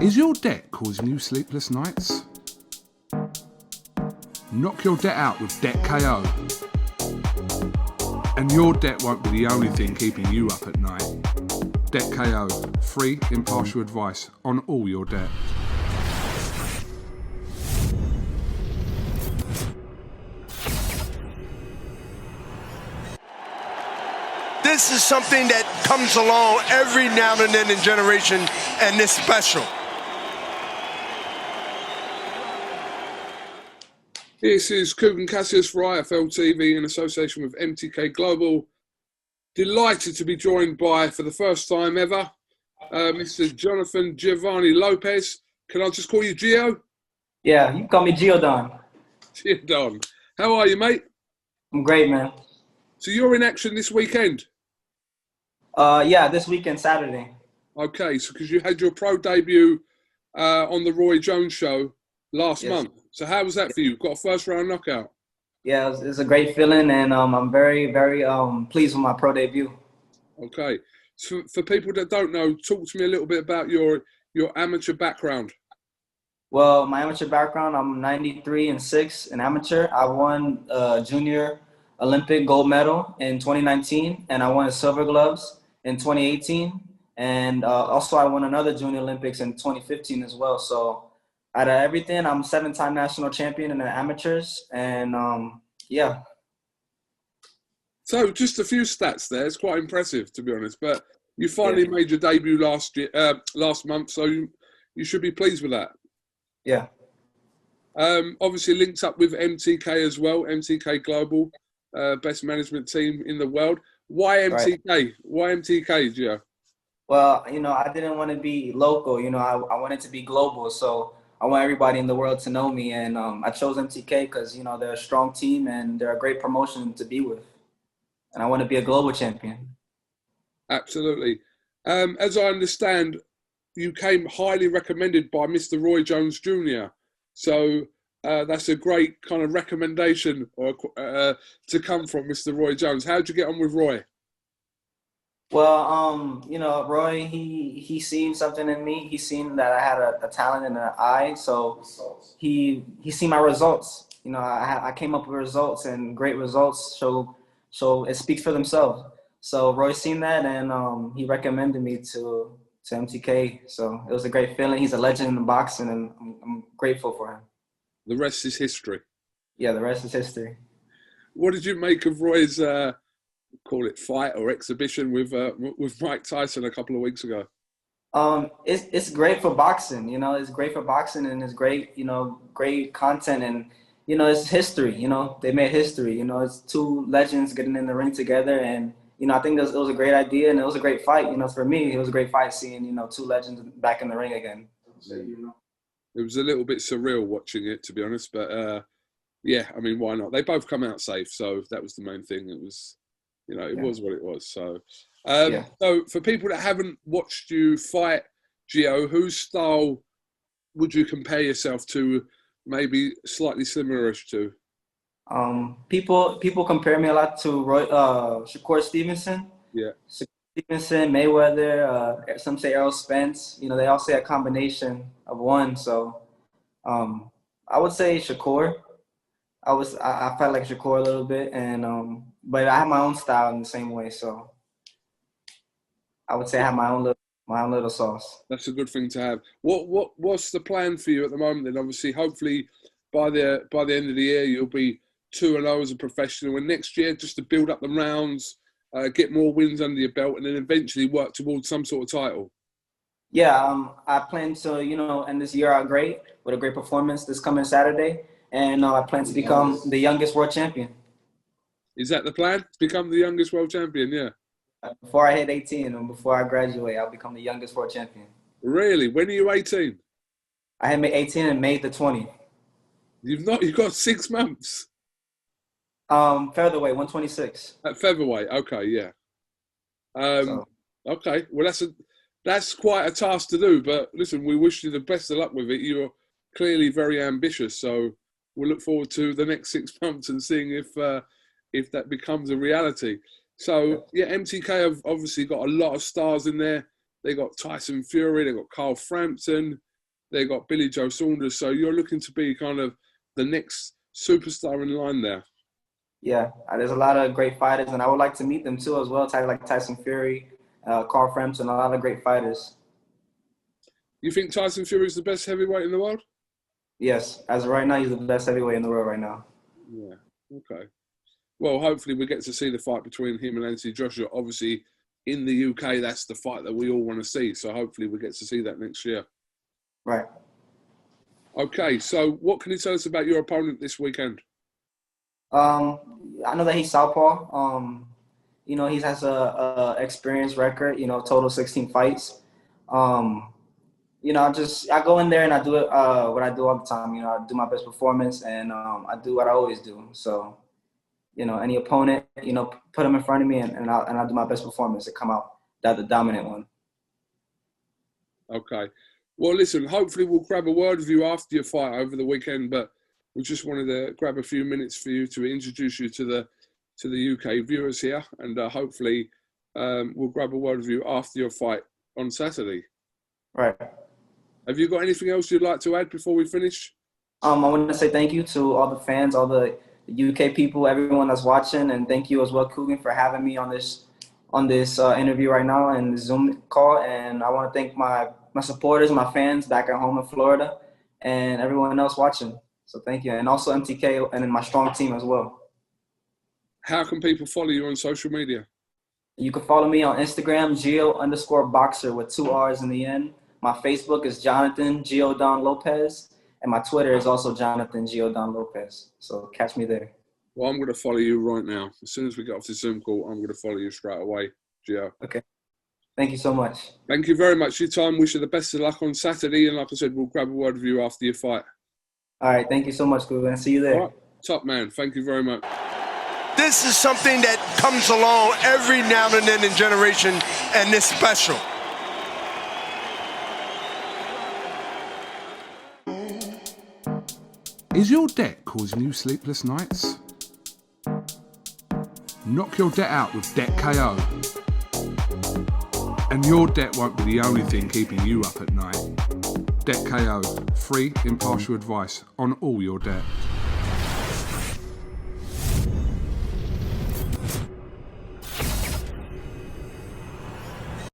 Is your debt causing you sleepless nights? Knock your debt out with Debt KO. And your debt won't be the only thing keeping you up at night. Debt KO. Free, impartial advice on all your debt. This is something that comes along every now and then in generation, and it's special. This is KUGAN CASSIUS for IFL TV in association with MTK Global. Delighted to be joined by, for the first time ever, Mr. Jonathan Giovanni Lopez. Can I just call you Gio? Yeah, you can call me Giodon. Giodon. How are you, mate? I'm great, man. So you're in action this weekend? Yeah, this weekend, Saturday. Okay, so because you had your pro debut on the Roy Jones show last month. So how was that for you? Got a first round knockout? Yeah, it's a great feeling, and I'm very, very pleased with my pro debut. Okay. So for people that don't know, talk to me a little bit about your amateur background. Well, my amateur background, I'm 93-6 in amateur. I won junior Olympic gold medal in 2019, and I won silver gloves in 2018. And also I won another junior Olympics in 2015 as well. So out of everything, I'm 7-time national champion in the amateurs, and yeah. So just a few stats there. It's quite impressive, to be honest. But you finally made your debut last month, so you should be pleased with that. Yeah. Obviously linked up with MTK as well, MTK Global, best management team in the world. Why MTK? Right. Why MTK, Gio? Well, I didn't want to be local. I wanted to be global. So I want everybody in the world to know me. And I chose MTK because, they're a strong team and they're a great promotion to be with. And I want to be a global champion. Absolutely. As I understand, you came highly recommended by Mr. Roy Jones Jr. So that's a great kind of recommendation to come from Mr. Roy Jones. How'd you get on with Roy? Well, Roy, he seen something in me. He seen that I had a talent and an eye. So he seen my results. I came up with results, and great results. So it speaks for themselves. So Roy seen that, and he recommended me to MTK. So it was a great feeling. He's a legend in the boxing, and I'm grateful for him. The rest is history. Yeah, the rest is history. What did you make of Roy's call it fight or exhibition with Mike Tyson a couple of weeks ago? It's great for boxing. It's great for boxing, and it's great. Great content, and it's history. They made history. It's two legends getting in the ring together, and I think it was a great idea, and it was a great fight. For me, it was a great fight seeing two legends back in the ring again. It was a little bit surreal watching it, to be honest, but yeah, I mean, why not? They both come out safe, so that was the main thing. It was, it was what it was. So, So for people that haven't watched you fight, Gio, whose style would you compare yourself to? Maybe slightly similar-ish to? People compare me a lot to Shakur Stevenson. Yeah. Stevenson, Mayweather, some say Errol Spence. They all say a combination of one. So I would say Shakur. I felt like Shakur a little bit, and but I have my own style in the same way. So I would say I have my own little sauce. That's a good thing to have. What's the plan for you at the moment? Then obviously, hopefully, by the end of the year, you'll be 2-0 as a professional, and next year just to build up the rounds. Get more wins under your belt, and then eventually work towards some sort of title. Yeah, I plan to, end this year out great with a great performance this coming Saturday, and I plan to become the youngest world champion. Is that the plan? To become the youngest world champion? Yeah. Before I hit 18 and before I graduate, I'll become the youngest world champion. Really? When are you 18? I had 18 in May the 20th. You've got 6 months. Featherweight, 126. At featherweight, okay, yeah. Okay, well that's quite a task to do. But listen, we wish you the best of luck with it. You're clearly very ambitious, so we'll look forward to the next 6 months and seeing if that becomes a reality. So yeah, MTK have obviously got a lot of stars in there. They got Tyson Fury, they got Carl Frampton, They got Billy Joe Saunders. So you're looking to be kind of the next superstar in line there. Yeah, there's a lot of great fighters, and I would like to meet them too as well. Like Tyson Fury, Carl Frampton, a lot of great fighters. You think Tyson Fury is the best heavyweight in the world? Yes, as of right now, he's the best heavyweight in the world right now. Yeah, okay. Well, hopefully we get to see the fight between him and Anthony Joshua. Obviously, in the UK, that's the fight that we all want to see. So hopefully we get to see that next year. Right. Okay, so what can you tell us about your opponent this weekend? I know that he's southpaw. You know, he has a experience record. You know, total 16 fights. You know, I go in there and I do it what I do all the time. You know, I do my best performance, and I do what I always do. So, you know, any opponent, you know, put him in front of me, and I'll do my best performance to come out the dominant one. Okay. Well, listen, hopefully we'll grab a word with you after your fight over the weekend, but we just wanted to grab a few minutes for you to introduce you to the UK viewers here, and hopefully we'll grab a word with you after your fight on Saturday. Right. Have you got anything else you'd like to add before we finish? I want to say thank you to all the fans, all the UK people, everyone that's watching, and thank you as well, KUGAN, for having me on this interview right now and the Zoom call. And I want to thank my supporters, my fans back at home in Florida, and everyone else watching. So thank you, and also MTK and my strong team as well. How can people follow you on social media? You can follow me on Instagram, Gio_boxer with 2 R's in the end. My Facebook is Jonathan Giodon Lopez, and my Twitter is also Jonathan Giodon Lopez. So catch me there. Well, I'm going to follow you right now. As soon as we get off the Zoom call, I'm going to follow you straight away, Gio. Okay. Thank you so much. Thank you very much for your time. Wish you the best of luck on Saturday. And like I said, we'll grab a word with you after your fight. All right. Thank you so much, KUGAN. See you there. All right. Top man. Thank you very much. This is something that comes along every now and then in generation, and it's special. Is your debt causing you sleepless nights? Knock your debt out with Debt KO. And your debt won't be the only thing keeping you up at night. Debt KO, free impartial advice on all your debt.